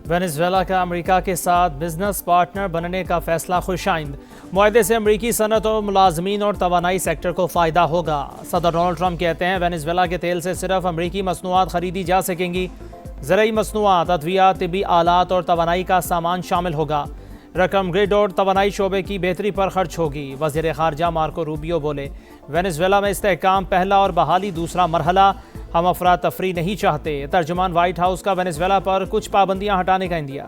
Venezuela का America के साथ बिजनेस पार्टनर बनने का फैसला खुशाइंद। मुआहदे से अमेरिकी सनत और मुलाजमीन और तवानाई सेक्टर को फ़ायदा होगा। सदर डोनाल्ड ट्रंप कहते हैं वेनेजुएला के तेल से सिर्फ अमेरिकी मसनूआत खरीदी जा सकेंगी। ज़रूरी मसनूआत, अद्वियात, तिब्बी आलात और तवानाई का सामान शामिल होगा। रकम ग्रिड और तवानाई शोबे की बेहतरी पर खर्च होगी। वज़ीर ख़ारजा मार्को रूबियो बोले, वेनेजुएला में इस्तेहकाम पहला और बहाली दूसरा मरहला। हम अफरा तफरी नहीं चाहते। तर्जुमान व्हाइट हाउस का वेनेजुएला पर कुछ पाबंदियां हटाने का इंदिया।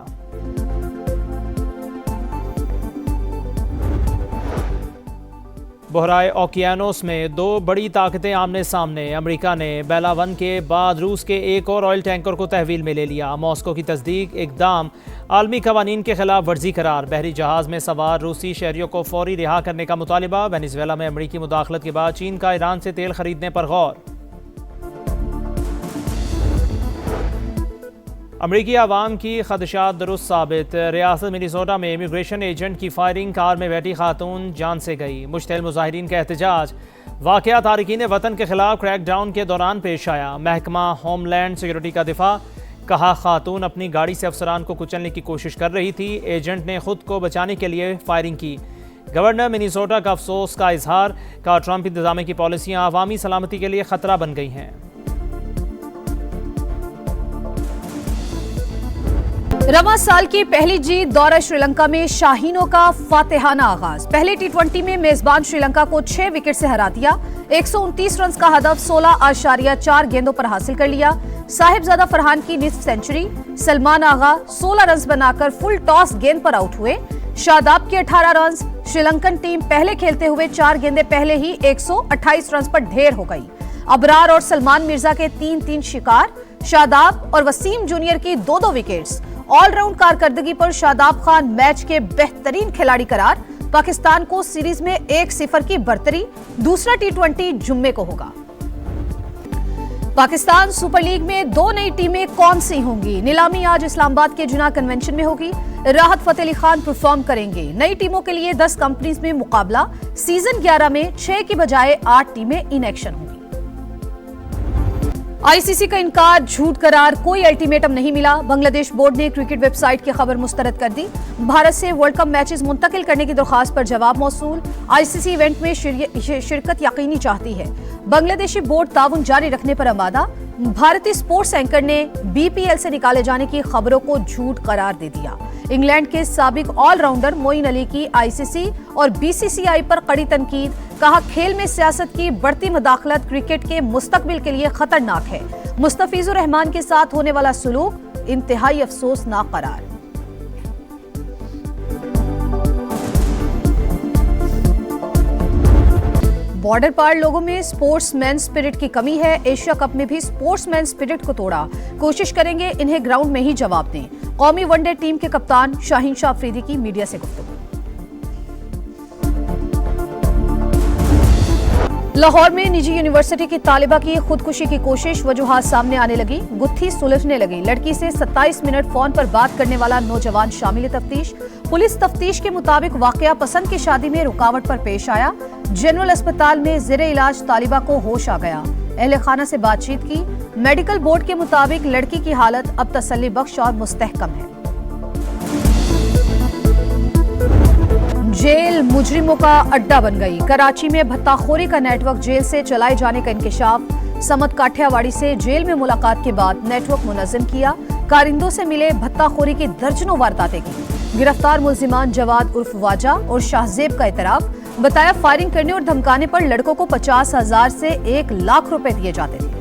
बहराए ओकियानोस में दो बड़ी ताकतें आमने सामने। अमेरिका ने बेला 1 के बाद रूस के एक और ऑयल टैंकर को तहवील में ले लिया। मॉस्को की तस्दीक, इकदाम आलमी कवानीन के खिलाफ वर्जी करार। बहरी जहाज में सवार रूसी शहरियों को फौरी रिहा करने का मुतालिबा। वेनेजुएला में अमेरिकी मुदाखलत के बाद चीन का ईरान से तेल खरीदने पर गौर। अमरीकी आवाम की खदशात दुरुस्त साबित। रियासत मिनीसोटा में इमिग्रेशन एजेंट की फायरिंग, कार में बैठी खातून जान से गई। मुश्तैल मुजाहिरीन का एहतजाज। वाक़या तारकीन वतन के खिलाफ क्रैकडाउन के दौरान पेश आया। महकमा होमलैंड सिक्योरिटी का दिफा, कहा खातून अपनी गाड़ी से अफसरान को कुचलने की कोशिश कर रही थी। एजेंट ने खुद को बचाने के लिए फायरिंग की। गवर्नर मिनीसोटा का अफसोस का इजहार, कहा ट्रंप इंतजामी की पॉलिसियाँ अवामी सलामती के लिए खतरा बन गई हैं। रवा साल की पहली जीत, दौरा श्रीलंका में शाहीनों का फातेहाना आगाज। पहले टी20 में मेजबान श्रीलंका को 6 विकेट से हरा दिया। 129 रन का हदफ 16.4 गेंदों पर हासिल कर लिया। साहिबजादा फरहान की निस्फ सेंचुरी। सलमान आगा 16 रन बनाकर फुल टॉस गेंद पर आउट हुए। शादाब के 18 रन। श्रीलंकन टीम पहले खेलते हुए 4 गेंदें पहले ही 128 रन पर ढेर हो गई। अबरार और सलमान मिर्जा के 3-3 शिकार। शादाब और वसीम जूनियर की 2-2 विकेट्स। ऑलराउंड कारकर्दगी पर शादाब खान मैच के बेहतरीन खिलाड़ी करार। पाकिस्तान को सीरीज में 1-0 की बढ़तरी। दूसरा टी20 जुम्मे को होगा। पाकिस्तान सुपर लीग में 2 नई टीमें कौन सी होंगी? नीलामी आज इस्लामाबाद के जुना कन्वेंशन में होगी। राहत फतेह अली खान परफॉर्म करेंगे। नई टीमों के लिए 10 कंपनीज में मुकाबला। सीजन 11 में 6 की बजाय 8 टीमें इन एक्शन होंगी। आईसीसी का इनकार, झूठ करार, कोई अल्टीमेटम नहीं मिला। बांग्लादेश बोर्ड ने क्रिकेट वेबसाइट की खबर मुस्तरद कर दी। भारत से वर्ल्ड कप मैचेस मुंतकिल करने की दरखास्त पर जवाब मौसूल। आईसीसी इवेंट में शिरकत यकीनी चाहती है। बांग्लादेशी बोर्ड ताउन जारी रखने पर आमादा। भारतीय स्पोर्ट्स एंकर ने बीपीएल से निकाले जाने की खबरों को झूठ करार दे दिया। इंग्लैंड के साबिक ऑलराउंडर मोइन अली की आईसीसी और बीसीसीआई पर कड़ी तनकीद। कहा, खेल में सियासत की बढ़ती मुदाखलत क्रिकेट के मुस्तकबिल के लिए खतरनाक है। मुस्तफिजुर रहमान के साथ होने वाला सुलूक इंतहाई अफसोसनाक करार। बॉर्डर पार लोगों में स्पोर्ट्समैन स्पिरिट की कमी है। एशिया कप में भी स्पोर्ट्समैन स्पिरिट को तोड़ा। कोशिश करेंगे इन्हें ग्राउंड में ही जवाब दें। कौमी वनडे टीम के कप्तान शाहीन शाह अफरीदी की मीडिया से गुफ्तगू। लाहौर में निजी यूनिवर्सिटी की तालिबा की खुदकुशी की कोशिश, वजूहात सामने आने लगी। गुत्थी सुलझने लगी। लड़की से 27 मिनट फोन पर बात करने वाला नौजवान शामिल तफ्तीश। पुलिस तफ्तीश के मुताबिक वाकया पसंद की शादी में रुकावट पर पेश आया। जनरल अस्पताल में ज़ेरे इलाज तालिबा को होश आ गया। अहले खाना से बातचीत की। मेडिकल बोर्ड के मुताबिक लड़की की हालत अब तसल्ली बख्श और मुस्तहकम है। जेल मुजरिमों का अड्डा बन गई। कराची में भत्ताखोरी का नेटवर्क जेल से चलाए जाने का इंकशाफ। समत काठियावाड़ी से जेल में मुलाकात के बाद नेटवर्क मुनज़्ज़म किया। कारिंदों से मिले भत्ताखोरी की दर्जनों वारदातें की। गिरफ्तार मुल्जिमान जवाद उर्फ वाजा और शाहजेब का इतराफ। बताया, फायरिंग करने और धमकाने पर लड़कों को 50,000 से 1 लाख रुपए दिए जाते थे।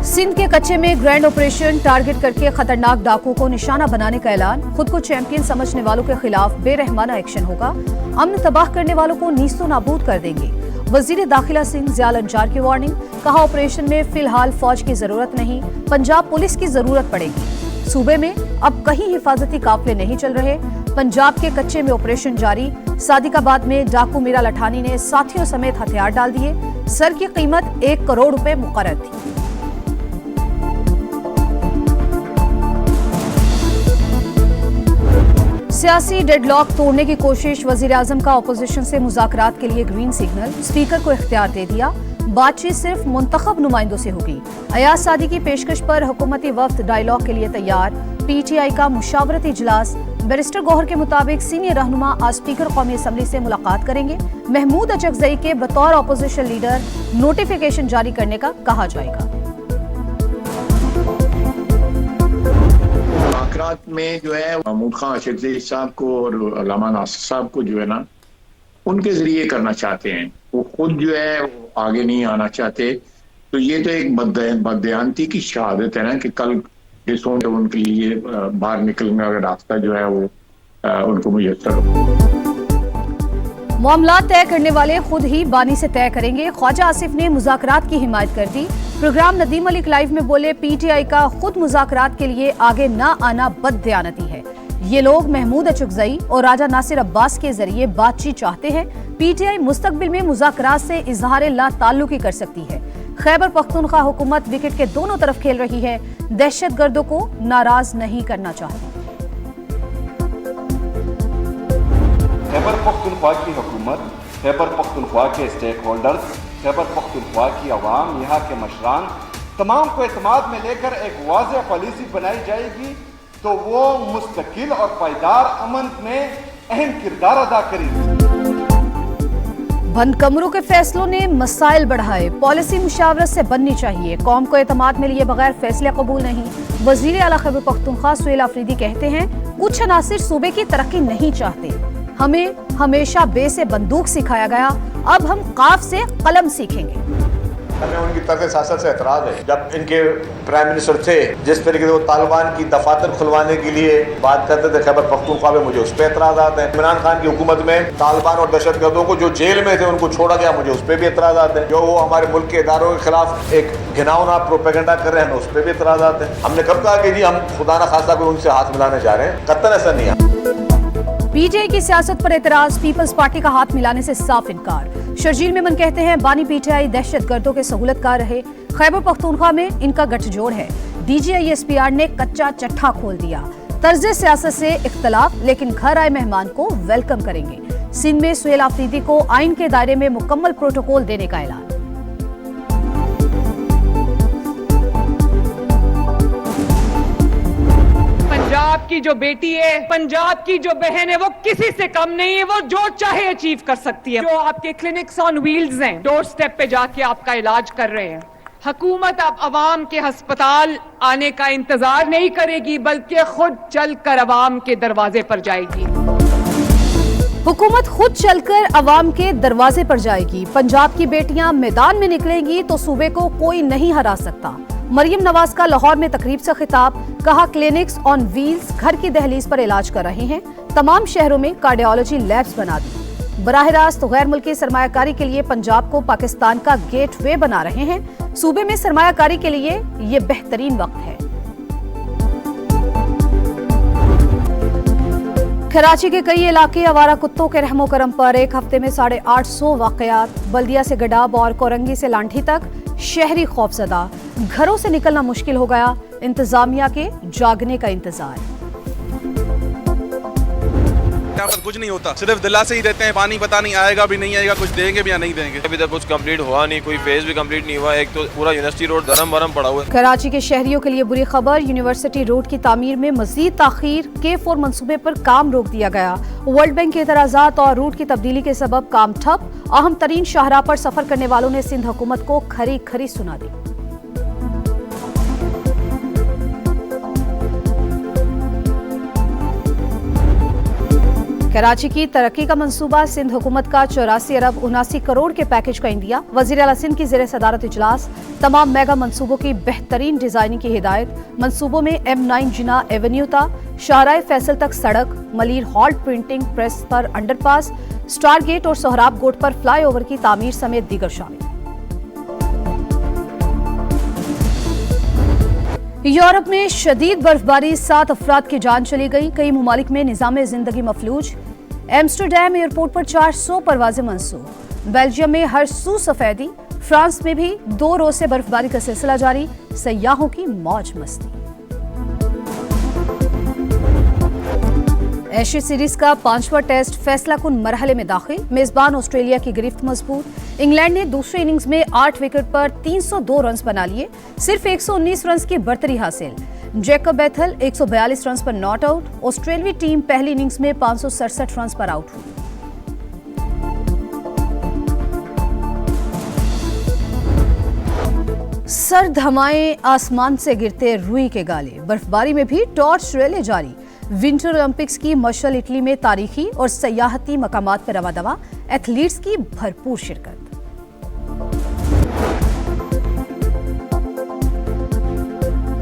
सिंध के कच्चे में ग्रैंड ऑपरेशन, टारगेट करके खतरनाक डाकुओं को निशाना बनाने का ऐलान। खुद को चैंपियन समझने वालों के खिलाफ बेरहमाना एक्शन होगा। अमन तबाह करने वालों को नीस्तो नाबूद कर देंगे। वजीर दाखिला सिंह ज़ियाल अंजार की वार्निंग। कहा, ऑपरेशन में फिलहाल फौज की जरूरत नहीं, पंजाब पुलिस की जरूरत पड़ेगी। सूबे में अब कहीं हिफाजती काफिले नहीं चल रहे। पंजाब के कच्चे में ऑपरेशन जारी। सादिकाबाद में डाकू मीरा लठानी ने साथियों समेत हथियार डाल दिए। सर की कीमत 1 करोड़ रुपए मुकर्रर थी। सियासी डेडलॉक तोड़ने की कोशिश। वजीर आजम का अपोजिशन से मुज़ाकरात के लिए ग्रीन सिग्नल। स्पीकर को इख्तियार दे दिया। बातचीत सिर्फ मुंतखब नुमाइंदों से होगी। अयाज सादी की पेशकश पर हुकूमती वफ्द डायलॉग के लिए तैयार। पीटीआई का मुशावरती इजलास। बैरिस्टर गौहर के मुताबिक सीनियर रहनुमा आज स्पीकर कौमी असम्बली से मुलाकात करेंगे। महमूद अचकजई के बतौर अपोजिशन लीडर नोटिफिकेशन जारी करने का कहा जाएगा। मुज़ाकरात में जो है महमूद खान अचकजई साहब को और अल्लामा नासिर साहब को जो है ना उनके जरिए करना चाहते हैं, वो खुद जो है आगे नहीं आना चाहते। तो ये तो एक बदयांती की शहादत है ना कि कल जिसों उनके लिए बाहर निकलने का रास्ता जो है वो उनको मुयस्सर हो। मामला तय करने वाले खुद ही बानी से तय करेंगे। ख्वाजा आसिफ ने मुज़ाकरात की हिमायत कर दी। प्रोग्राम नदीम मलिक लाइव में बोले, पीटीआई का खुद मुज़ाकरात के लिए आगे न आना बददयानती है। ये लोग महमूद अचकजई और राजा नासिर अब्बास के जरिए बातचीत चाहते हैं। पीटीआई मुस्तकबिल में मुज़ाकरात से इजहार ला ताल्लुकी कर सकती है। खैबर पख्तूनख्वा हुकूमत विकेट के दोनों तरफ खेल रही है, दहशतगर्दों को नाराज नहीं करना चाहती। खैबर पख्तूनख्वा की हुकूमत, खैबर पख्तूनख्वा के स्टेक होल्डर्स, खैबर पख्तूनख्वा की आवाम, यहाँ के मशरान तमाम को एतमाद में लेकर एक वाज़ेह पॉलिसी बनाई जाएगी तो वो मुस्तकिल और पायदार अमन में अहम किरदार अदा करेगी। बंद कमरों के फैसलों ने मसाइल बढ़ाए। पॉलिसी मुशावरत से बननी चाहिए, कौम को एतमाद में लिए बगैर फैसले कबूल नहीं। वजीर आला खैबर पख्तूनख्वा सुहेल आफरीदी कहते हैं, कुछ अनासिर सूबे की तरक्की नहीं चाहते। हमें हमेशा बे से बंदूक सिखाया गया, अब हम काफ से कलम सीखेंगे। हमें उनकी तर्क सियासत से एतराज़ है। जब इनके प्राइम मिनिस्टर थे, जिस तरीके से वो तालिबान की दफातर खुलवाने के लिए बात करते थे खैबर पख्तूनख्वा में, मुझे उस पर एतराज़ात हैं। इमरान खान की हुकूमत में तालिबान और दहशतगर्दों को जो जेल में थे उनको छोड़ा गया, मुझे उस पर भी एतराज़ात हैं। जो वो हमारे मुल्क के इदारों के खिलाफ एक घिनौना प्रोपेगेंडा कर रहे हैं, उस पर भी एतराज़ात हैं। हमने कब कहा कि जी हम खुदा न खासा कर उनसे हाथ मिलाने जा रहे हैं? कतई ऐसा नहीं है। पीटीआई की सियासत पर एतराज। पीपल्स पार्टी का हाथ मिलाने से साफ इनकार। शर्जील मेमन कहते हैं, बानी पीटीआई दहशतगर्दों के सहूलतकार रहे। खैबर पख्तूनख्वा में इनका गठजोड़ है। डीजीआईएसपीआर ने कच्चा चट्टा खोल दिया। तर्ज सियासत से इख्तलाफ, लेकिन घर आए मेहमान को वेलकम करेंगे। सिंध में सुहेल आफरीदी को आइन के दायरे में मुकम्मल प्रोटोकॉल देने का ऐलान। पंजाब की जो बेटी है, पंजाब की जो बहन है, वो किसी से कम नहीं है। वो जो चाहे अचीव कर सकती है। जो आपके क्लिनिक्स ऑन व्हील्स हैं, डोर स्टेप पे जाके आपका इलाज कर रहे हैं। हुकूमत अब अवाम के अस्पताल आने का इंतजार नहीं करेगी, बल्कि खुद चलकर अवाम के दरवाजे पर जाएगी। हुकूमत खुद चलकर अवाम के दरवाजे पर जाएगी। पंजाब की बेटियां मैदान में निकलेंगी तो सूबे को कोई नहीं हरा सकता। मरियम नवाज का लाहौर में तकरीब से खिताब। कहा, क्लिनिक्स ऑन व्हील्स घर की दहलीज पर इलाज कर रहे हैं। तमाम शहरों में कार्डियोलॉजी लैब्स बना दी। बराह रास्त गैर मुल्की सरमायाकारी के लिए पंजाब को पाकिस्तान का गेटवे बना रहे हैं। सूबे में सरमायाकारी के लिए ये बेहतरीन वक्त है। कराची के कई इलाके आवारा कुत्तों के रहमो करम पर। एक हफ्ते में 850 वाकयात। बल्दिया से गडाब और कोरंगी से लांठी तक शहरी खौफजदा। घरों से निकलना मुश्किल हो गया। इंतजामिया के जागने का इंतजार। यहाँ पर कुछ नहीं होता, सिर्फ दिलासे ही रहते हैं। पानी पता नहीं आएगा भी नहीं आएगा, कुछ देंगे भी या नहीं देंगे। अभी तक कुछ कंप्लीट हुआ नहीं, कोई फेज भी कंप्लीट नहीं हुआ। एक तो पूरा यूनिवर्सिटी रोड धर्म भरम पड़ा हुआ है। कराची के शहरियों के लिए बुरी खबर। यूनिवर्सिटी रोड की तामीर में मजीद ताखीर। K4 मंसूबे पर काम रोक दिया गया। वर्ल्ड बैंक के एतराजात और रूट की तब्दीली के सबब काम ठप। अहम तरीन शाहराह पर सफर करने वालों ने सिंध हुकूमत को खरी खरी सुना दी। कराची की तरक्की का मंसूबा। सिंध हुकूमत का 84 अरब 79 करोड़ के पैकेज का इंदिया। वजीर आला सिंध की ज़ेरे सदारत इजलास। तमाम मेगा मंसूबों की बेहतरीन डिजाइनिंग की हिदायत। मंसूबों में M9 जिना एवेन्यू था, शाहराह फैसल तक सड़क, मलीर हॉल्ट प्रिंटिंग प्रेस पर अंडरपास, स्टार गेट और सोहराब गोट पर फ्लाईओवर की तामीर समेत दीगर शामिल। यूरोप में शदीद बर्फबारी, 7 अफराद की जान चली गई। कई ममालिक में निज़ाम जिंदगी मफलूज। एम्स्टरडैम एयरपोर्ट पर 400 परवाजें मंसूख। बेल्जियम में हर सू सफेदी। फ्रांस में भी 2 रोज से बर्फबारी का सिलसिला जारी। सयाहों की मौज मस्ती। एशिया सीरीज का 5वां टेस्ट फैसलाकुन मरहले में दाखिल। मेजबान ऑस्ट्रेलिया की गिरफ्त मजबूत। इंग्लैंड ने दूसरी इनिंग्स में 8 विकेट पर 302 रन बना लिए, सिर्फ 119 रन की बढ़तरी हासिल। जैकब बैथल 142 रन पर नॉट आउट। ऑस्ट्रेलियाई टीम पहली इनिंग्स में 567 रन पर आउट हुई। सर्द हवाएं आसमान से गिरते रुई के गाले। बर्फबारी में भी टॉर्च रैली जारी। विंटर ओलंपिक्स की मशअल इटली में तारीखी और सयाहती मकामात पर रवा दवा। एथलीट्स की भरपूर शिरकत।